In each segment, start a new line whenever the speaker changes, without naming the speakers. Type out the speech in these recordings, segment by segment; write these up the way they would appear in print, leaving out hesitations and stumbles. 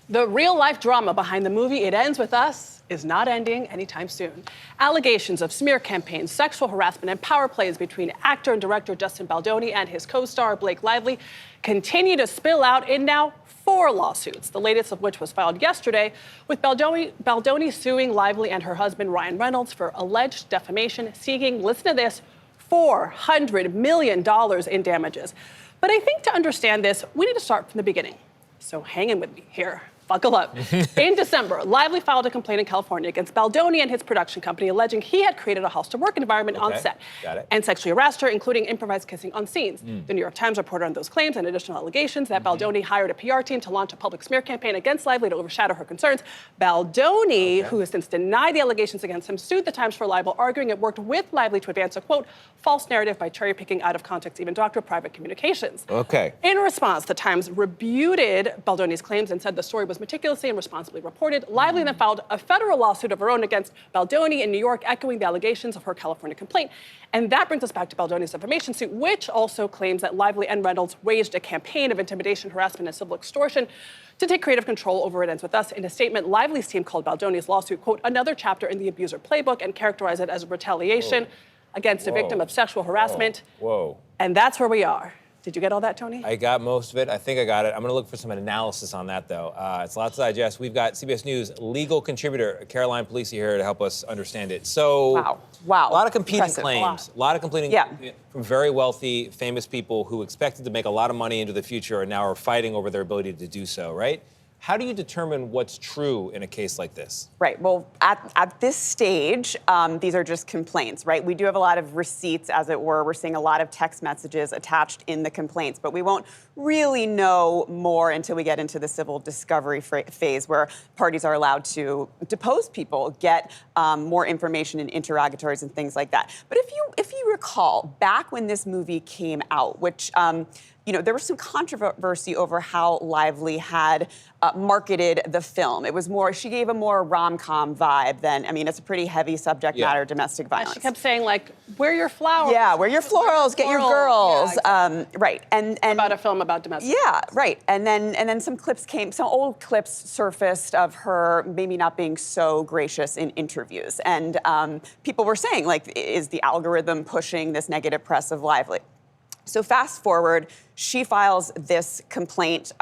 The real-life drama behind the movie It Ends With Us is not ending anytime soon. Allegations of smear campaigns, sexual harassment, and power plays between actor and director Justin Baldoni and his co-star Blake Lively continue to spill out in now 4 lawsuits, the latest of which was filed yesterday, with Baldoni suing Lively and her husband Ryan Reynolds for alleged defamation, seeking, listen to this, $400 million in damages. But I think to understand this, we need to start from the beginning. So hang in with me here. Buckle up. In December, Lively filed a complaint in California against Baldoni and his production company, alleging he had created a hostile-work environment on set and sexually harassed her, including improvised kissing on scenes. The New York Times reported on those claims and additional allegations that Baldoni hired a PR team to launch a public smear campaign against Lively to overshadow her concerns. Baldoni, who has since denied the allegations against him, sued the Times for libel, arguing it worked with Lively to advance a, quote, false narrative by cherry-picking out of context even doctored private communications. In response, the Times rebutted Baldoni's claims and said the story was meticulously and responsibly reported. Lively then filed a federal lawsuit of her own against Baldoni in New York, echoing the allegations of her California complaint. And that brings us back to Baldoni's defamation suit, which also claims that Lively and Reynolds waged a campaign of intimidation, harassment, and civil extortion to take creative control over It Ends With Us. In a statement, Lively's team called Baldoni's lawsuit, quote, another chapter in the abuser playbook, and characterized it as a retaliation against a victim of sexual harassment. And that's where we are. Did you get all that, Tony?
I got most of it. I think I got it. I'm going to look for some analysis on that, though. It's a lot to digest. We've got CBS News legal contributor Caroline Polisi here to help us understand it. So,
wow.
A lot of competing claims. A lot of competing from very wealthy, famous people who expected to make a lot of money into the future and now are fighting over their ability to do so, right? How do you determine what's true in a case like this?
Right. Well, at this stage, these are just complaints, right? We do have a lot of receipts, as it were. We're seeing a lot of text messages attached in the complaints, but we won't really know more until we get into the civil discovery phase, where parties are allowed to depose people, get more information in interrogatories and things like that. But if you recall, back when this movie came out, which you know, there was some controversy over how Lively had marketed the film. It was more, she gave a more rom-com vibe than, I mean, it's a pretty heavy subject matter, domestic violence.
She kept saying, like, wear your flowers.
Yeah, wear your florals, get your girls.
Yeah, exactly.
Right, and
about a film about domestic
violence. Right, and then some old clips surfaced of her maybe not being so gracious in interviews. And people were saying, like, is the algorithm pushing this negative press of Lively? So fast forward, she files this complaint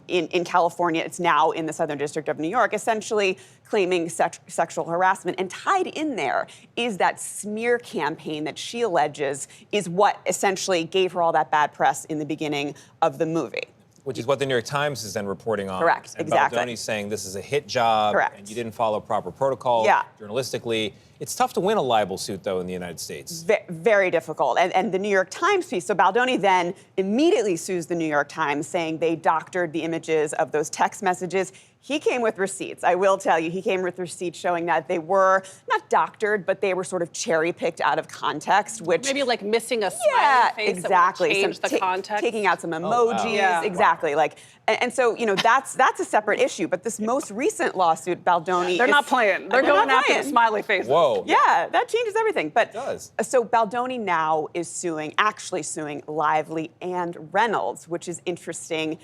in California. It's now in the Southern District of New York, essentially claiming sexual harassment. And tied in there is that smear campaign that she alleges is what essentially gave her all that bad press in the beginning of the movie.
Which is what the New York Times is then reporting on.
Correct,
and
exactly.
Baldoni's saying this is a hit job, and you didn't follow proper protocol journalistically. It's tough to win a libel suit, though, in the United States.
Very difficult. And the New York Times piece, so Baldoni then immediately sues the New York Times, saying they doctored the images of those text messages. He came with receipts. I will tell you, he came with receipts showing that they were not doctored, but they were sort of cherry-picked out of context, which...
Maybe like missing a smiley face that would change the context.
Taking out some emojis, exactly. Like, and so, you know, that's a separate issue. But this most recent lawsuit, Baldoni...
They're not playing. They're going after the smiley faces.
Whoa.
Yeah, that changes everything. But
it does.
So Baldoni now is actually suing Lively and Reynolds, which is interesting.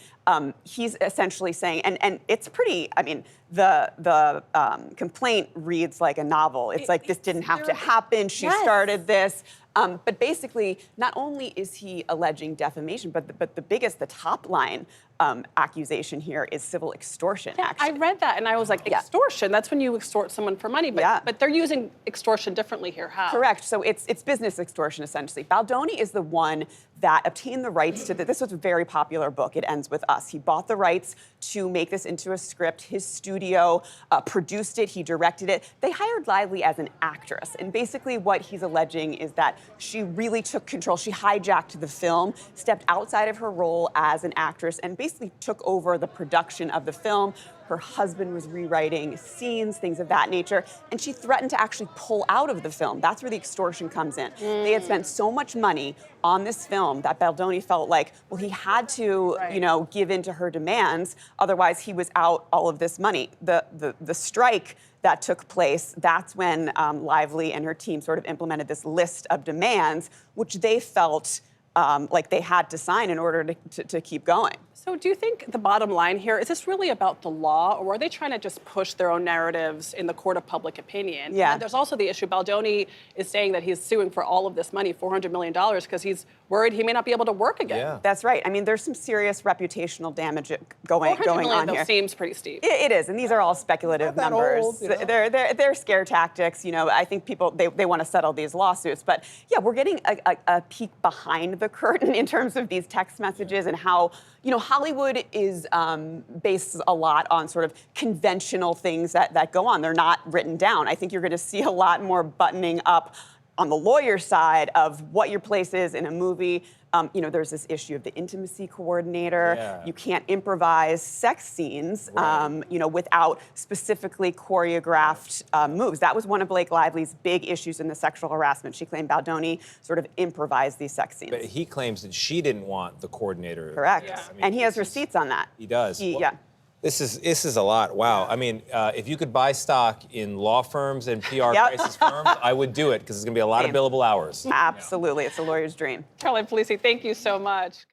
He's essentially saying, and it's pretty, I mean, the complaint reads like a novel. It's like, this didn't have to happen. She started this. But basically, not only is he alleging defamation, but the top line accusation here is civil extortion, actually.
I read that, and I was like, extortion? That's when you extort someone for money, but they're using extortion differently here. How?
Correct. So it's business extortion, essentially. Baldoni is the one that obtained the rights to this was a very popular book, It Ends With Us. He bought the rights to make this into a script. His studio produced it. He directed it. They hired Lively as an actress, and basically what he's alleging is that she really took control. She hijacked the film, stepped outside of her role as an actress, and basically took over the production of the film. Her husband was rewriting scenes, things of that nature, and she threatened to actually pull out of the film. That's where the extortion comes in. They had spent so much money on this film that Baldoni felt like, well, he had to, you know, give in to her demands, otherwise he was out all of this money. The strike that took place, that's when Lively and her team sort of implemented this list of demands, which they felt like they had to sign in order to keep going.
So do you think the bottom line here, is this really about the law, or are they trying to just push their own narratives in the court of public opinion?
Yeah.
And there's also the issue, Baldoni is saying that he's suing for all of this money, $400 million, because he's worried he may not be able to work again.
Yeah.
That's right. I mean, there's some serious reputational damage going
$400 million,
on
though,
here.
seems pretty steep.
It is, and these are all speculative
Not that
numbers.
old, you know?
They're scare tactics. You know, I think people they want to settle these lawsuits, but yeah, we're getting a peek behind the curtain in terms of these text messages and how, you know, Hollywood is based a lot on sort of conventional things that go on. They're not written down. I think you're going to see a lot more buttoning up on the lawyer side of what your place is in a movie. You know, there's this issue of the intimacy coordinator.
Yeah.
You can't improvise sex scenes,
Right.
you know, without specifically choreographed moves. That was one of Blake Lively's big issues in the sexual harassment. She claimed Baldoni sort of improvised these sex scenes.
But he claims that she didn't want the coordinator.
Correct.
Yeah.
I mean,
And he has
this is-
receipts on that.
He does. Well,
Yeah.
This is a lot. Wow. I mean, if you could buy stock in law firms and PR
Yep.
crisis firms, I would do it because it's going to be a lot of
Same.
billable hours.
Absolutely. It's a lawyer's dream.
Caroline Polisi, thank you so much.